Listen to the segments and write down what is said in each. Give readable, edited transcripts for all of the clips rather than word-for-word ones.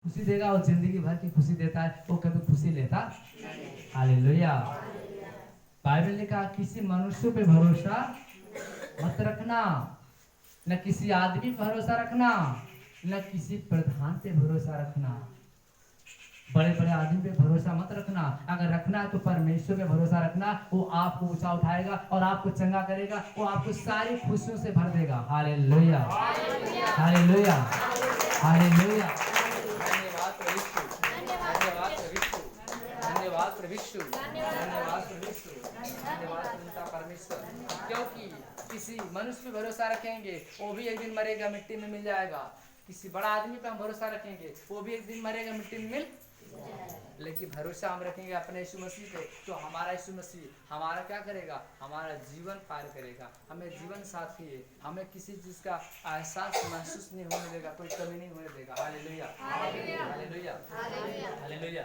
खुशी देगा और जिंदगी भर की खुशी देता है, वो कभी खुशी लेता। हालेलुया। बाइबल लिखा किसी मनुष्य पे भरोसा मत रखना, न किसी आदमी पे भरोसा रखना, न किसी प्रधान पे भरोसा रखना। बड़े बड़े आदमी पे भरोसा मत रखना, अगर रखना है तो परमेश्वर पे भरोसा रखना। वो आपको ऊंचा उठाएगा और आपको चंगा करेगा, वो आपको सारी खुशियों से भर देगा। Hallelujah, hallelujah, hallelujah. धन्यवाद प्रभु यीशु, धन्यवाद प्रभु यीशु, धन्यवाद प्रभु यीशु, धन्यवाद प्रभु यीशु, धन्यवाद पिता परमेश्वर। क्योंकि किसी मनुष्य पे भरोसा रखेंगे वो भी एक दिन मरेगा, मिट्टी में मिल जाएगा। किसी बड़ा आदमी पे हम भरोसा रखेंगे वो भी एक दिन मरेगा, मिट्टी में मिल। लेकिन भरोसा हम रखेंगे अपने यीशु मसीह पे, तो हमारा यीशु मसीह हमारा क्या करेगा, हमारा जीवन पार करेगा। हमें जीवन साथी है, हमें किसी चीज का एहसास महसूस नहीं होने देगा, कोई कमी नहीं होने देगा। Hallelujah, hallelujah, hallelujah, hallelujah.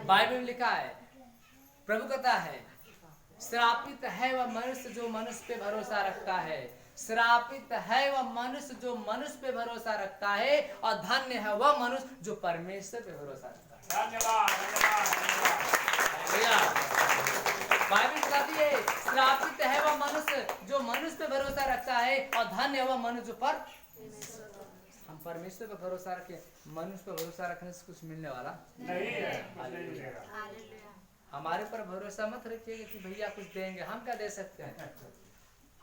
Bible में लिखा है, प्रभु कहता है श्रापित है वह मनुष्य जो मनुष्य पे भरोसा रखता है। श्रापित है वह मनुष्य जो मनुष्य पे भरोसा रखता है, और धन्य है वह मनुष्य जो परमेश्वर पे भरोसा रखता है। धन्यवाद, बाइबल बताती है श्रापित है वह मनुष्य जो मनुष्य पे भरोसा रखता है, और धन्य है वह मनुष्य जो पर। हम परमेश्वर पे भरोसा रखें, मनुष्य पे भरोसा रखने से कुछ मिलने वाला नहीं है। हमारे पर भरोसा मत रखिएगा कि भैया कुछ देंगे, हम क्या दे सकते हैं,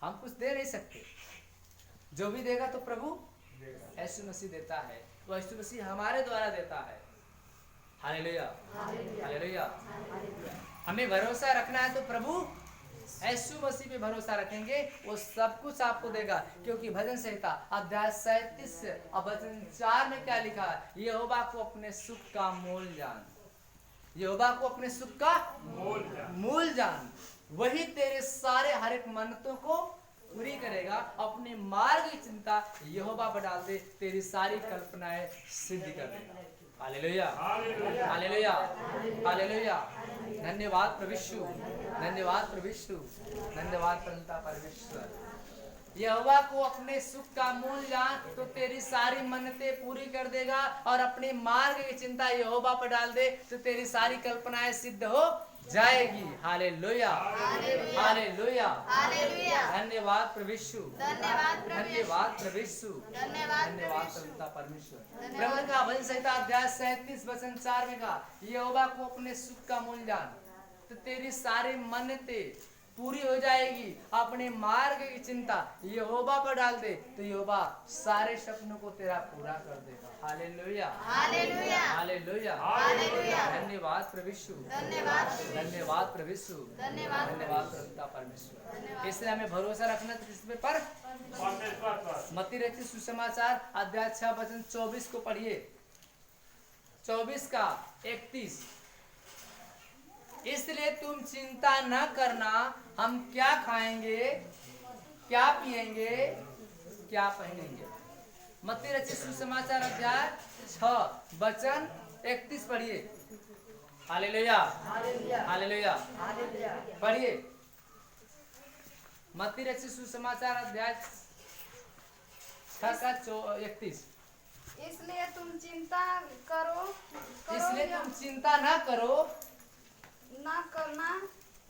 हम कुछ दे नहीं सकते। जो भी देगा तो प्रभु यीशु मसीह देता है, वो यीशु मसीह हमारे द्वारा देता है। Hallelujah, hallelujah. हमें भरोसा रखना है तो प्रभु यीशु मसीह पे भरोसा रखेंगे, वो सब कुछ आपको देगा। क्योंकि भजन संहिता अध्याय 37 और वचन 4 में क्या लिखा है, यहोवा को अपने सुख का मोल जान, यहोवा को अपने सुख का मूल जान, वही तेरे सारे हर एक मन्नतों को पूरी करेगा। अपने मार्ग की चिंता यहोवा पर डाल दे, तेरी सारी कल्पनाएं सिद्ध कर देगा। Hallelujah, hallelujah, hallelujah. धन्यवाद प्रभु यीशु, धन्यवाद प्रभु यीशु, धन्यवाद पिता परमेश्वर। यहोवा को अपने सुख का मूल जान, तो तेरी सारी मन्नतें पूरी कर देगा। और अपने मार्ग की चिंता यहोवा पर डाल दे, तो तेरी सारी कल्पनाएं सिद्ध हो जाएगी। Hallelujah, hallelujah, hallelujah. धन्यवाद प्रभु यीशु, धन्यवाद प्रभु यीशु, धन्यवाद पिता परमेश्वर। प्रभु का भजन संहिता अध्याय 37 वचन 4 में कहा, यहोवा को अपने सुख का मूल जान, तो तेरी सारी मन्नतें पूरी हो जाएगी। अपने मार्ग की चिंता यहोवा पर डाल दे, तो यहोवा सारे सपनों को तेरा पूरा कर देगा। Hallelujah, hallelujah, hallelujah, hallelujah. धन्यवाद प्रभु यीशु, धन्यवाद प्रभु यीशु, धन्यवाद पिता परमेश्वर। इसलिए हमें भरोसा रखना किस पे पर, मत्ती रचित सुसमाचार अध्याय 6 वचन 24 को पढ़िए, 24 का 31। इसलिए तुम चिंता न करना, हम क्या खाएंगे, क्या पिएंगे, क्या पहनेंगे। मत्ती रचित सुसमाचार अध्याय 6 वचन 31 पढ़िए। हालेलुया, हालेलुया, पढ़िए। मत्ती रचित सुसमाचार अध्याय 6 का 31। इसलिए तुम चिंता करो, इसलिए तुम चिंता न करो, ना करना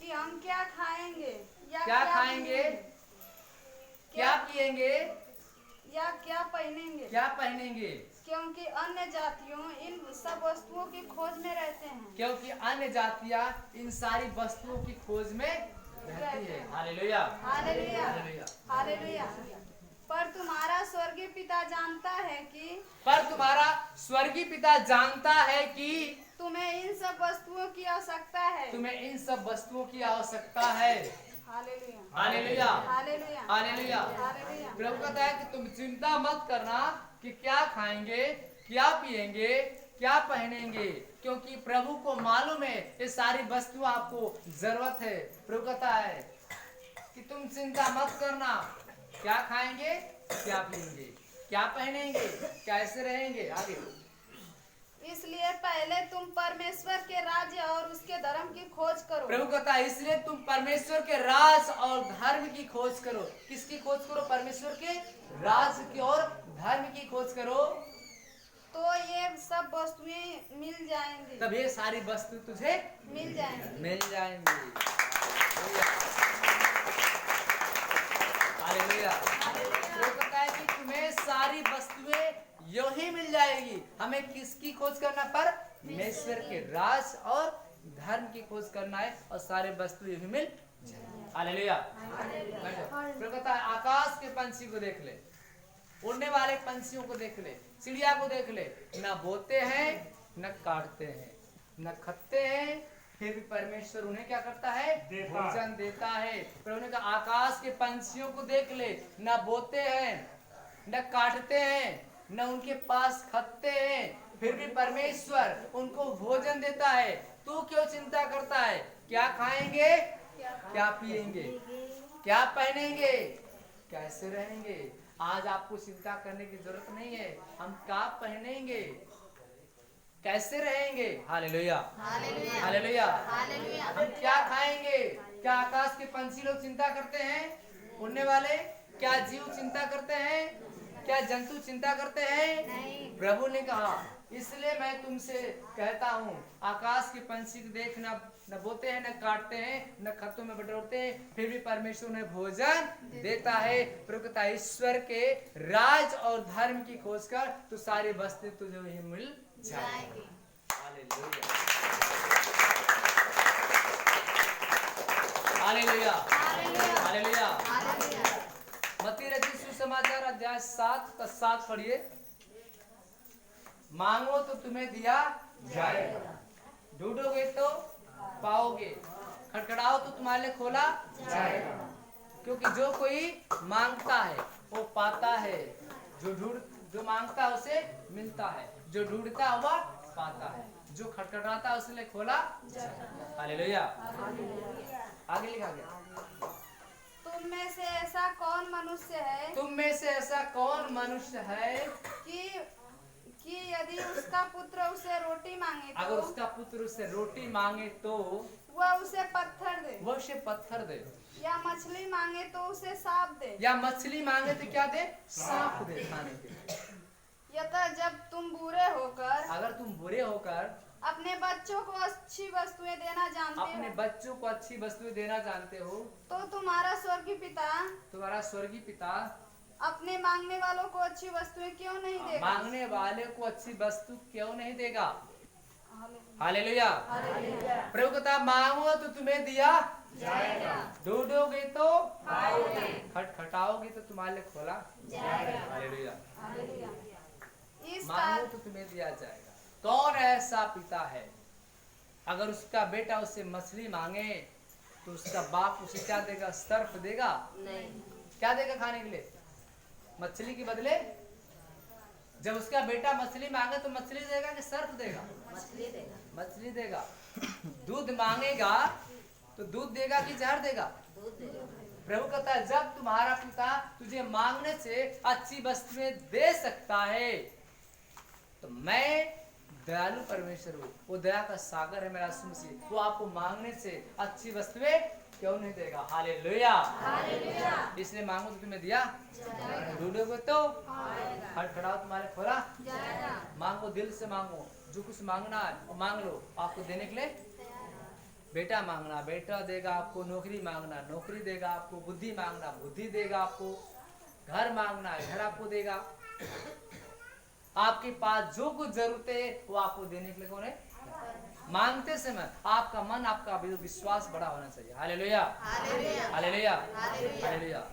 कि हम क्या खाएंगे या क्या खाएंगे, क्या पिएंगे, या क्या पहनेंगे, क्या पहनेंगे। क्योंकि अन्य जातियों इन सब वस्तुओं की खोज में रहते हैं, क्योंकि अन्य जातियां इन सारी वस्तुओं की खोज में रहती है। Hallelujah, hallelujah, hallelujah, hallelujah. पर तुम्हारा स्वर्गीय पिता जानता है कि, पर तुम्हारा स्वर्गीय पिता जानता है कि तुम्हें इन सब वस्तुओं की आवश्यकता है, तुम्हें इन सब वस्तुओं की आवश्यकता है। Hallelujah, hallelujah, hallelujah, hallelujah. Hallelujah. प्रभु कहता है कि तुम चिंता मत करना कि क्या खाएंगे, क्या पिएंगे, क्या पहनेंगे, क्योंकि प्रभु को मालूम है ये सारी वस्तु आपको जरूरत है। प्रभु कहता है कि तुम चिंता मत करना, क्या खाएंगे, क्या पिएंगे, क्या पहनेंगे, कैसे रहेंगे। आगे, इसलिए पहले तुम परमेश्वर के राज्य और उसके धर्म की खोज करो। प्रभु कहता है इसलिए तुम परमेश्वर के राज और धर्म की खोज करो। किसकी खोज करो, परमेश्वर के राज की और धर्म की खोज करो। तो ये सब वस्तुएं मिल जाएंगी। तब ये सारी वस्तु तुझे मिल जाएंगी। मिल जाएंगी। हालेलुया। वो कहता है कि तुम्हें सारी वस्तुएं यूं ही मिल जाएगी। हमें किसकी खोज करना? परमेश्वर के राज और धर्म की खोज करना है और सारे वस्तु यूं ही मिल जाएंगी। हालेलुया। फिर कहता है आकाश के पंछी को देख ले, उड़ने वाले पंछियों को देख ले, चिड़िया को देख ले, न बोते हैं न काटते हैं न खत्ते हैं, फिर भी परमेश्वर उन्हें क्या करता है? भोजन देता है। फिर उन्हें कहा आकाश के पंछियों को देख ले, न बोते हैं न काटते हैं न उनके पास खत्ते हैं, फिर भी परमेश्वर उनको भोजन देता है। तू क्यों चिंता करता है? क्या खाएंगे, क्या पिएंगे, क्या पहनेंगे, कैसे रहेंगे? आज आपको चिंता करने की जरूरत नहीं है। हम क्या पहनेंगे, कैसे रहेंगे? Hallelujah, hallelujah. हम क्या खाएंगे? क्या आकाश के पंछी लोग चिंता करते हैं? उड़ने वाले क्या जीव चिंता करते हैं? क्या जंतु चिंता करते हैं? प्रभु ने कहा इसलिए मैं तुमसे कहता हूँ आकाश के पंछी को देखना, न बोते हैं न काटते हैं न खत्तों में बटोरते हैं, फिर भी परमेश्वर उन्हें भोजन देता है। प्रभुता ईश्वर के राज और धर्म की खोज कर तो सारी वस्तु तुझे ही मिल जाएगी। Hallelujah, hallelujah, hallelujah. मत्ती रचित सुसमाचार अध्याय 7 पढ़िए। मांगो तो तुम्हें दिया जाएगा, ढूंढोगे तो पाओगे, खटखटाओ तो तुम्हारे लिए खोला जाएगा। क्योंकि जो कोई मांगता है वो पाता है, जो मांगता है उसे मिलता है, जो ढूंढता है वह पाता है, जो खटखटाता है उसके लिए खोला जाएगा। हालेलुया। आगे लिखा गया तुम में से ऐसा कौन मनुष्य है, तुम में से ऐसा कौन मनुष्य है कि यदि उसका पुत्र उसे रोटी मांगे तो, अगर उसका पुत्र उससे रोटी मांगे तो वह उसे पत्थर दे, वह उसे पत्थर दे, या मछली मांगे तो उसे सांप दे, या मछली मांगे तो क्या दे? सांप दे खाने के लिए। यथा जब तुम बुरे होकर, अगर तुम बुरे होकर अपने बच्चों को अच्छी वस्तुएं देना जानते अपने हो, बच्चों को अच्छी वस्तुएं देना जानते हो, तो तुम्हारा स्वर्गीय पिता तुम्हारा स्वर्गीय पिता अपने मांगने वालों को अच्छी वस्तुएं क्यों नहीं देगा? मांगने वाले को अच्छी वस्तु क्यों नहीं देगा? हालेलुया। प्रभु कहता मांगो तो तुम्हें दिया जाएगा, ढूंढोगे तो पाओगे, खटखटाओगे तो तुम्हारे लिए खोला जाएगा। हालेलुया। मांगो तो तुम्हें दिया जाएगा। कौन ऐसा पिता है अगर उसका बेटा उससे मछली मांगे तो उसका बाप उसे क्या देगा? सर्फ देगा? नहीं। क्या देगा खाने के लिए? मछली के बदले जब उसका बेटा मछली मांगे तो मछली देगा कि सर्फ देगा? मछली देगा। मछली देगा। दूध मांगेगा तो दूध देगा कि जहर देगा? दूध देगा। प्रभु कहता है जब तुम्हारा पिता तुझे मांगने से अच्छी वस्तुएं दे सकता है तो मैं दयालु परमेश्वर हूँ, वो दया का सागर है मेरा यीशु मसीह, वो आपको मांगने से अच्छी वस्तुएं क्यों नहीं देगा? हालेलुया। इसलिए मांगो तो तुम्हें दिया, ढूंढोगे तो खटखटाओ तुम्हारे खोला जाएगा। मांगो, दिल से मांगो, जो कुछ मांगना है वो मांग लो, आपको देने के लिए बेटा मांगना, बेटा देगा आपको, नौकरी मांगना, नौकरी देगा आपको, बुद्धि मांगना, बुद्धि देगा आपको, घर मांगना है, घर आपको देगा। आपके पास जो कुछ जरूरत है वो आपको देने के लिए कौन है? मांगते समय आपका मन, आपका विश्वास बड़ा होना चाहिए। Hallelujah, hallelujah, hallelujah.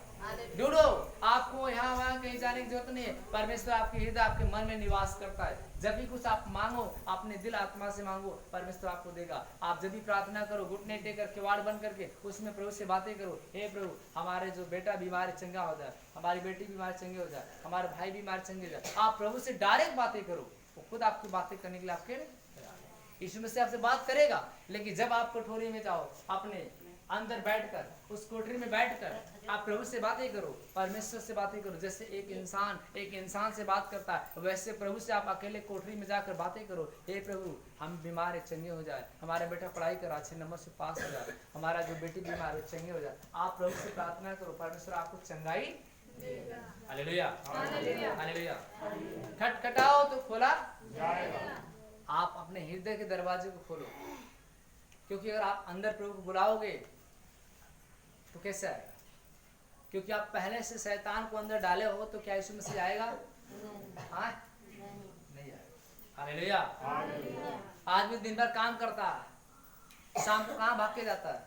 ढूंढो, आपको यहाँ वहाँ कहीं जाने की जरूरत नहीं है। परमेश्वर आपके हृदय, आपके मन में निवास करता है। जब भी कुछ आप मांगो अपने दिल आत्मा से मांगो, परमेश्वर आपको देगा। आप जब भी प्रार्थना करो, घुटने टेकर किवाड़ बंद करके उसमें प्रभु से बातें करो, हे प्रभु हमारे जो बेटा बीमार चंगा हो जाए, हमारी बेटी बीमार चंगे हो जाए, हमारे भाई बीमार चंगे हो जाए। आप प्रभु से डायरेक्ट बातें करो, वो खुद आपकी बातें करने के लिए आपके यीशु मसीह आपसे बात करेगा। लेकिन जब आप कटोरी में जाओ, अपने अंदर बैठकर उस कोठरी में बैठकर आप प्रभु से बातें करो, परमेश्वर से बातें करो। जैसे एक इंसान से बात करता है, वैसे प्रभु से आप अकेले कोठरी में जाकर बातें करो। हे प्रभु हम बीमार है, चंगे हो जाए, हमारा बेटा पढ़ाई कर अच्छे नंबर से पास हो जाए, हमारा जो बेटी बीमार है चंगे हो जाए। आप प्रभु से प्रार्थना करो, परमेश्वर आपको चंगाई। Hallelujah, hallelujah. खटखटाओ तो खोला आप अपने हृदय के दरवाजे को खोलो, क्योंकि अगर आप अंदर प्रभु को बुलाओगे तो कैसे आएगा? क्योंकि आप पहले से शैतान को अंदर डाले हो, तो क्या यीशु मसीह आएगा? हाँ, नहीं आएगा। हालेलुया। आज भी दिन भर काम करता है, शाम को कहाँ भाग के जाता है?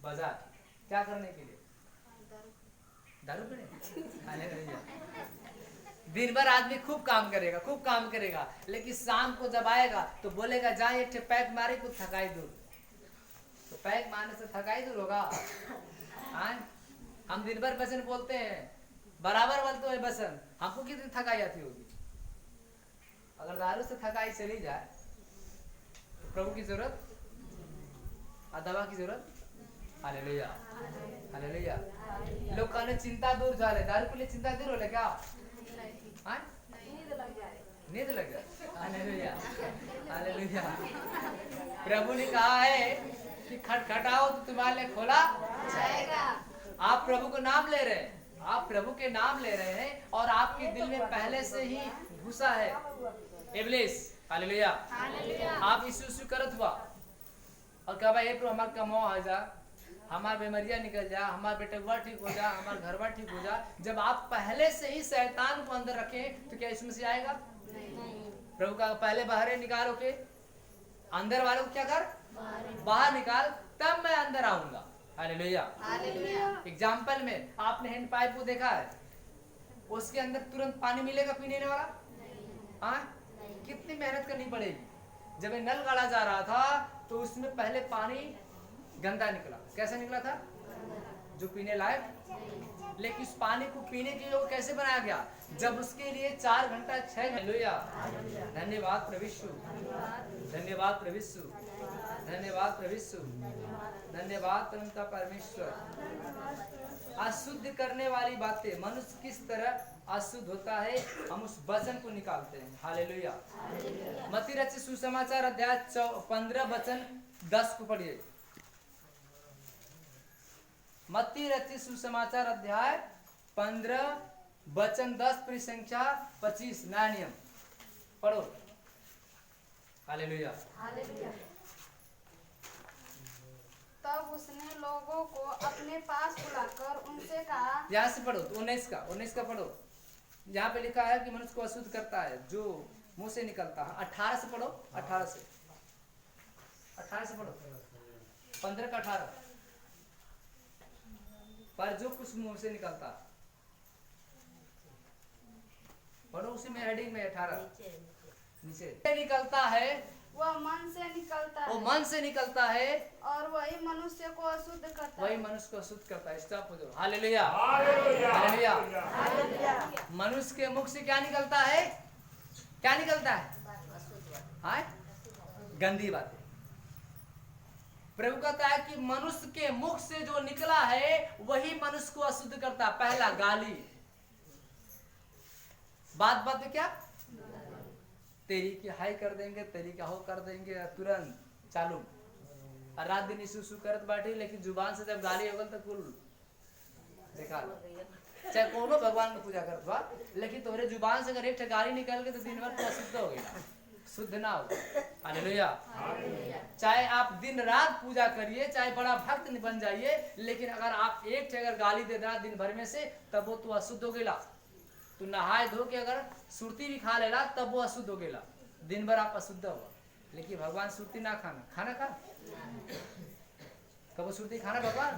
बाजार। क्या करने के लिए? दारू पीने। हालेलुया। दिन भर आदमी खूब काम करेगा, लेकिन शाम को जब आएगा तो बोलेगा जा एक पैक मारे कुछ थकाई दूर। तो पैक मारने से थकाई दूर होगा? हम दिन भर वचन बोलते हैं, बराबर बोलते हैं वचन, हमको कितनी थकाई आती होगी? अगर दारू से थकाई चली जाए तो प्रभु की जरूरत और दवा की जरूरत। Hallelujah, hallelujah. लोग कहने चिंता दूर जा रहे, दारू के लिए चिंता दूर हो क्या? नींद लग जाए। Hallelujah, hallelujah. प्रभु ने कहा है कि खटखटाओ तो तुम्हारे लिए खोला जाएगा। आप प्रभु को नाम ले रहे हैं, आप प्रभु के नाम ले रहे हैं और आपके दिल में पहले से ही घुसा है इब्लिस। हालेलुया। आप यीशु करत हुआ और कहा भाई प्रभु हमार कमाओ आ जा, हमार बीमारियां निकल जा, हमार बेटवा ठीक हो जा, हमार घरवा ठीक हो जा। जब आप पहले से ही शैतान को अंदर रखें तो क्या यीशु मसीह आएगा? प्रभु का पहले बाहर निकालो के अंदर वालों को क्या कर? बाहर निकाल, तब मैं अंदर आऊंगा। हालेलुया। एग्जाम्पल में आपने हैंड पाइप को देखा है, उसके अंदर तुरंत पानी मिलेगा पीने वाला? हाँ, कितनी मेहनत करनी पड़ेगी। जब ये नल गाड़ा जा रहा था तो उसमें पहले पानी गंदा निकला। कैसा निकला था? जो पीने लायक। लेकिन उस पानी को पीने के लिए कैसे बनाया गया? जब उसके लिए 4 घंटा 6 घंटा। धन्यवाद प्रभु यीशु, धन्यवाद प्रभु यीशु, धन्यवाद प्रभु यीशु, धन्यवाद परमपिता परमेश्वर। अशुद्ध करने वाली बातें, मनुष्य किस तरह अशुद्ध होता है, हम उस वचन को निकालते हैं। हालेलुया। मत्ती रचित सुसमाचार अध्याय 15 वचन 10 को पढ़िए। मत्ती रचित सुसमाचार अध्याय 15 वचन 10 परिसंख्या 25 नया नियम पढ़ो। हालेलुया। तब उसने लोगों को अपने पास बुलाकर उनसे कहा। यहाँ से पढ़ो, 19 का पढ़ो। यहाँ पे लिखा है कि मनुष्य को अशुद्ध करता है जो मुंह से निकलता है। 18 से पढ़ो, 18 से पढ़ो, 15 का 18। पर जो कुछ मुंह से निकलता पढ़ो, उसी में हेडिंग में 18 नीचे निकलता है, वह मन से निकलता है, वो मन से निकलता है और वही मनुष्य को अशुद्ध करता वही है। मनुष्य को अशुद्ध करता है। स्टॉप हो जाओ। Hallelujah, hallelujah. मनुष्य के मुख से क्या निकलता है? क्या निकलता है? हाँ, गंदी बातें। प्रभु कहता है कि मनुष्य के मुख से जो निकला है वही मनुष्य को अशुद्ध करता है। पहला गाली, बात बात में क्या? तेरी की हाई कर देंगे, तेरी का हो कर देंगे, तुरंत चालू। और रात दिन यीशु करत बाटे, लेकिन जुबान से जब गाली होगल तो कुल देखा। चाहे कोनो भगवान की पूजा करत बा, लेकिन तोरे जुबान से अगर एक गाली निकल गई तो दिन भर अशुद्ध हो गई, शुद्ध ना हो। हालेलुया। चाहे आप दिन रात पूजा करिए, चाहे बड़ा भक्त बन जाइए, लेकिन अगर आप एक अगर गाली दे देना दिन भर में से, तब वो तो अशुद्ध हो गेला। तू नहाए धो के अगर सुरती भी खा लेला तब वो अशुद्ध हो गेला। दिन भर आप अशुद्ध हुआ। लेकिन भगवान सुरती ना खाना खा कब सुरती खाना भगवान?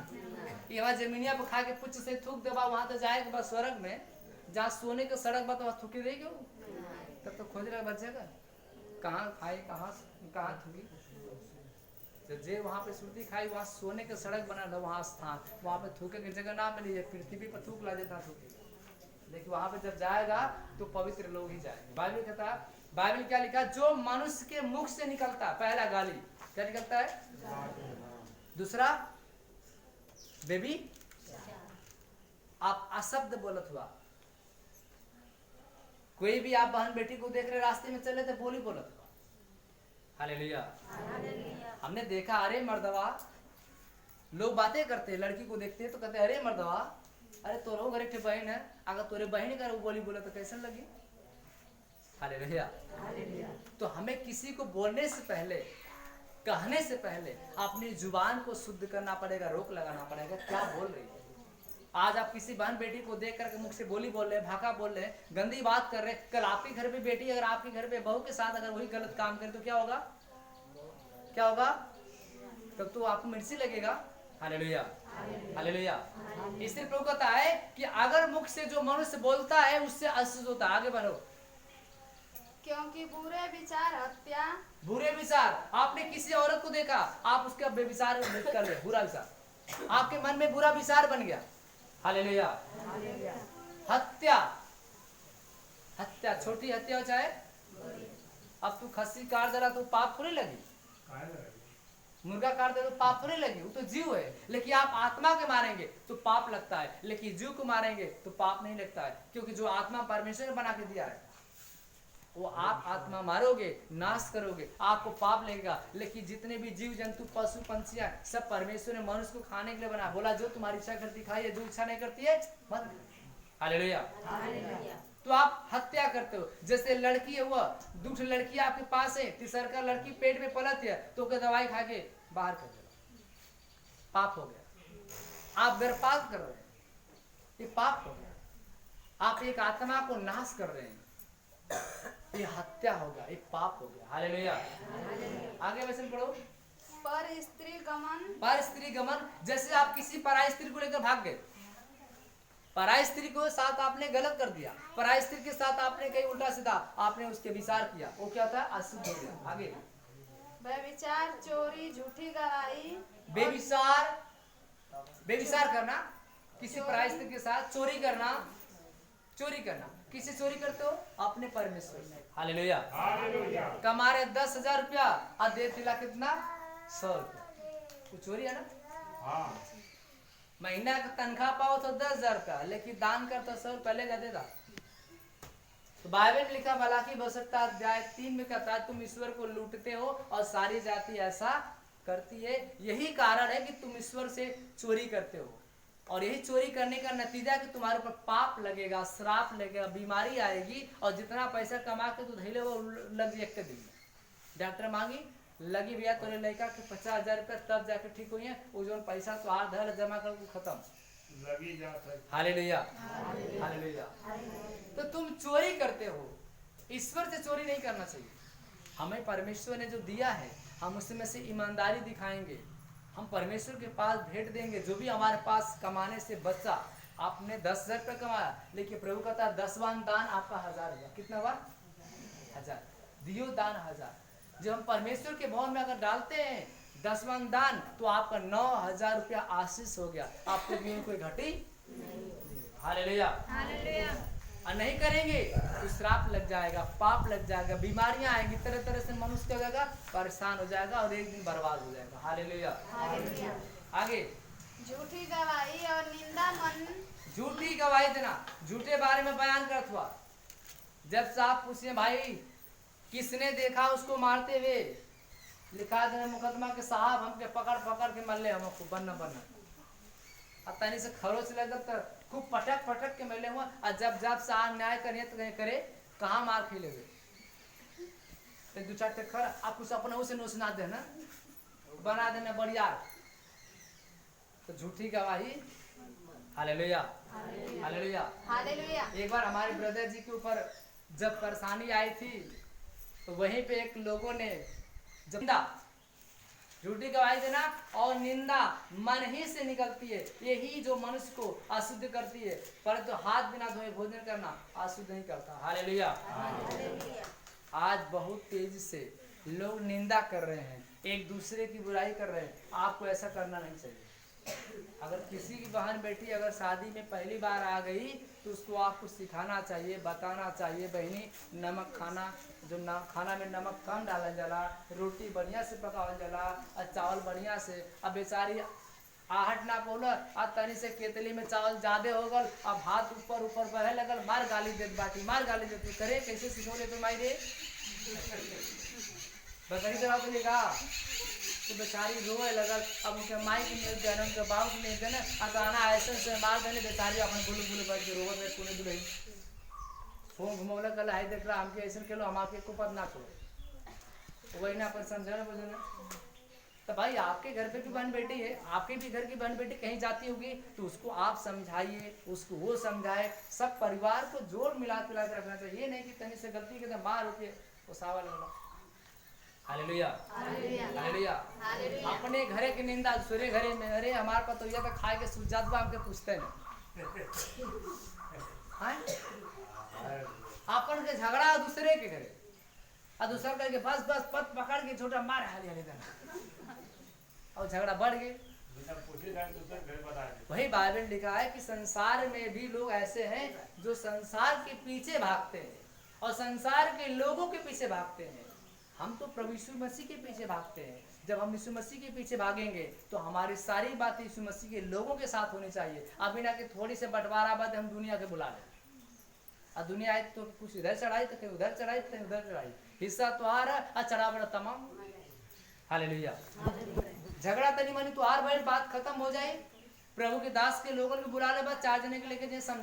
ये वहाँ जमीनिया पर खा के पुच्छ से थूक देवा, वहां तो जाएगा बस स्वर्ग में, जहाँ सोने के सड़क बा तो थूकी देगी, तब तो खोज रहा बचेगा कहाँ खाई कहाँ थूकी। तो जे वहाँ पे सुरती खाई वहाँ सोने के सड़क बना लो, वहाँ स्थान, वहाँ पे थूके की जगह ना मिली है, पृथ्वी पर थूक ला देता थूके। लेकिन वहां पे जब जाएगा तो पवित्र लोग ही जाएंगे। बाइबल कहता है, बाइबल क्या लिखा? जो मनुष्य के मुख से निकलता है, पहला गाली क्या निकलता है? दूसरा बेबी, आप अशब्द बोलत हुआ। कोई भी आप बहन बेटी को देख रहे रास्ते में चले तो बोली बोलत हुआ। हालेलुया। हमने देखा, अरे मर्दवा, लोग बातें करते हैं, लड़की को देखते हैं तो कहते हैं अरे मर्दवा, अरे तोरो घर एक बहन है, अगर तोरे बहन का बोली बोला तो कैसे लगी? हालेलुया। तो हमें किसी को बोलने से पहले, कहने से पहले अपनी जुबान को शुद्ध करना पड़ेगा, रोक लगाना पड़ेगा, क्या बोल रही है। आज आप किसी बहन बेटी को देख करके मुख से बोली बोल रहे हैं, भाका बोल रहे हैं, गंदी बात कर रहे हैं, कल आपके घर पे बेटी अगर आपके घर पे बहू के साथ अगर वही गलत काम करे तो क्या होगा, क्या होगा, तब तो आपको मिर्ची लगेगा। Hallelujah, hallelujah. इसलिए प्रभु कहता है कि अगर मुख से जो मनुष्य बोलता है उससे अशुद्ध होता है। आगे बढ़ो। क्योंकि बुरे विचार हत्या, बुरे विचार, आपने किसी औरत को देखा, आप उसका बेविचार कर ले, बुरा विचार आपके मन में बुरा विचार बन गया। हालेलुया। हत्या, हत्या छोटी हत्या हो चाहे, अब तू खस्सी काट दे रहा तो पाप थोड़ी लगी, मुर्गा काट दे तो पाप थोड़ी लगी, वो तो जीव है। लेकिन आप आत्मा के मारेंगे तो पाप लगता है, लेकिन जीव को मारेंगे तो पाप नहीं लगता है, क्योंकि जो आत्मा परमेश्वर ने बना के दिया है वो आप आत्मा मारोगे, नाश करोगे, आपको पाप लगेगा। लेकिन जितने भी जीव जंतु पशु पंछियां सब परमेश्वर ने मनुष्य को खाने के लिए बनाया। बोला जो तुम्हारी इच्छा करती खाइए, जो इच्छा नहीं करती है मत। हालेलुया। तो आप हत्या करते हो। जैसे लड़की है, वह दूसरी लड़की आपके पास है, तीसरा का लड़की पेट में पलत है तो दवाई खा के बाहर कर दो, पाप हो गया। आप गर्भपात कर रहे हैं, ये पाप हो गया। आप एक आत्मा को नाश कर रहे हैं, ये हत्या होगा, ये पाप हो गया। हालेलुया। आगे वचन पढ़ो। पर स्त्री गमन, पर स्त्री गमन, जैसे आप किसी पराई स्त्री को लेकर भाग गए, पराई स्त्री को साथ आपने गलत कर दिया, पराई स्त्री के साथ आपने कहीं उल्टा सीधा आपने उसके विचार किया, वो क्या था, अशुद्ध हो गया। आगे व्यभिचार, चोरी, झूठी गवाही, बेविचार, बेविचार करना, किसी पराई स्त्री के साथ चोरी करना, चोरी करना। किसी चोरी करते हो, अपने परमेश्वर में। हालेलुया। कमा रहे 10,000 रुपया और दे दिला कितना, 100 रुपया, वो चोरी है ना। महीना का तनख्वाह पाओ तो 10,000 रुपया, लेकिन दान कर तो 100 रुपया लेगा देगा। तो बाइबल में लिखा मलाकी 2:3 में कहता है तुम ईश्वर को लूटते हो और सारी जाति ऐसा करती है। यही कारण है कि तुम ईश्वर से चोरी करते हो, और यही चोरी करने का नतीजा कि तुम्हारे ऊपर पाप लगेगा, श्राप लगेगा, बीमारी आएगी, और जितना पैसा कमा के तू धैले वो लग जाए एक दिन में। डॉक्टर मांगी लगी भैया तोरे लड़का के 50,000 रुपया, तब जाके ठीक हुई है, वो जो पैसा तो हाथ धर जमा कर खत्म लगी जाता है। Hallelujah, hallelujah. तो तुम चोरी करते हो, ईश्वर से चोरी नहीं करना चाहिए। हमें परमेश्वर ने जो दिया है हम उसमें से ईमानदारी दिखाएंगे, हम परमेश्वर के पास भेंट देंगे। जो भी हमारे पास कमाने से बचा, आपने 10,000 रुपया कमाया, लेकिन प्रभु कहता है 10वां दान आपका 1,000 हुआ। कितना हुआ, 1,000 दियो दान 1,000। जब हम परमेश्वर के भवन में अगर डालते हैं 10वां दान तो आपका 9,000 रुपया आशीष हो गया, आपके जीवन कोई घटी। Hallelujah, hallelujah. और नहीं करेंगे तो श्राप लग जाएगा, पाप लग जाएगा, बीमारियां आएंगी, तरह तरह से मनुष्य क्या हो जाएगा, परेशान हो जाएगा और एक दिन बर्बाद हो जाएगा। Hallelujah, hallelujah. आगे झूठी गवाही और निंदा मन, झूठी गवाही देना, झूठे बारे में बयान करत हुआ। जब साहब पूछे भाई किसने देखा उसको मारते हुए, लिखा देना मुकदमा के साहब हमके पकड़ पकड़ के मल्ले हमको बनना बनना, अब तनी से खरोच लगा तो खूब पटक पटक के मिले हुआ। और जब जब साहब न्याय करे तो कहीं करे कहाँ मार खेले हुए तो 2-4 खर आप कुछ अपना उसे नो सुना देना, बना देना बढ़िया। तो झूठी गवाही, हालेलुया, हालेलुया, हालेलुया। एक बार हमारे ब्रदर जी के ऊपर जब परेशानी आई थी तो वहीं पे एक लोगों ने निंदा, झूठी गवाही देना और निंदा मन ही से निकलती है, यही जो मनुष्य को अशुद्ध करती है। परंतु हाथ बिना धोए भोजन करना अशुद्ध नहीं करता। हालेलुया। आज बहुत तेजी से लोग निंदा कर रहे हैं, एक दूसरे की बुराई कर रहे हैं। आपको ऐसा करना नहीं चाहिए। अगर किसी की बहन बेटी अगर शादी में पहली बार आ गई तो उसको आपको सिखाना चाहिए, बताना चाहिए बहनी नमक खाना, जो खाना में नमक कम डाला जाला, रोटी बढ़िया से पकावल जाला और चावल बढ़िया से। अब बेचारी आहट ना बोला आ तनी से केतली में चावल ज्यादा हो गल, अब हाथ ऊपर ऊपर बढ़े लगल, मार गाली देत बाटी, मार गाली देत। करे कैसे सिखोले तो माई रे बकरी चला तो लेगा तो बेचारी रोए लगल। अब उनके माई की मिल देना, उनके बाबू की मिल देना, अचाना ऐसे से मार देने बेचारी अपन बुलू बुलू बैठ के रोवत रहे, पुणे दुलही फोन घुमौला कल है देख रहा हमके ऐसे खेलो हम आके को पद ना छोड़ो वही ना अपन समझाना बुझना। तो भाई आपके घर पे भी बहन बेटी है, आपके भी घर की बहन बेटी कहीं जाती होगी तो उसको आप समझाइए, उसको वो समझाए, सब परिवार को जोड़ मिला के रखना चाहिए। ये नहीं कि तनी से गलती के मार होके वो सावल वाला। Hallelujah hallelujah. अपने घरे की निंदा दूसरे घरे में, अरे हमारे पास तो यह तो खाए के सुजात बा हमके पूछते नहीं। अपन के झगड़ा दूसरे के घरे और दूसरा करके बस बस पत पकड़ के छोटा मार हाली हाली और झगड़ा बढ़ गए। वही बाइबल लिखा है कि संसार में भी लोग ऐसे हैं जो संसार के पीछे भागते हैं और संसार के लोगों के पीछे भागते हैं। हम तो प्रभु यीशु मसीह के पीछे भागते हैं। जब हम यीशु मसीह के पीछे भागेंगे तो हमारी सारी बातें यीशु मसीह के लोगों के साथ होनी चाहिए। अभी ना कि थोड़ी से बंटवारा बात हम दुनिया के बुला लें और दुनिया आए तो कुछ इधर चढ़ाई तो कहीं उधर चढ़ाई तो कहीं उधर चढ़ाई, हिस्सा तो आ रहा और चढ़ा बड़ा तमाम। हालेलुया। झगड़ा तनी मनी तो आर बैठ बात खत्म हो जाए, प्रभु के दास के लोगों को बुला ले, बस 4 जने के लेके समझा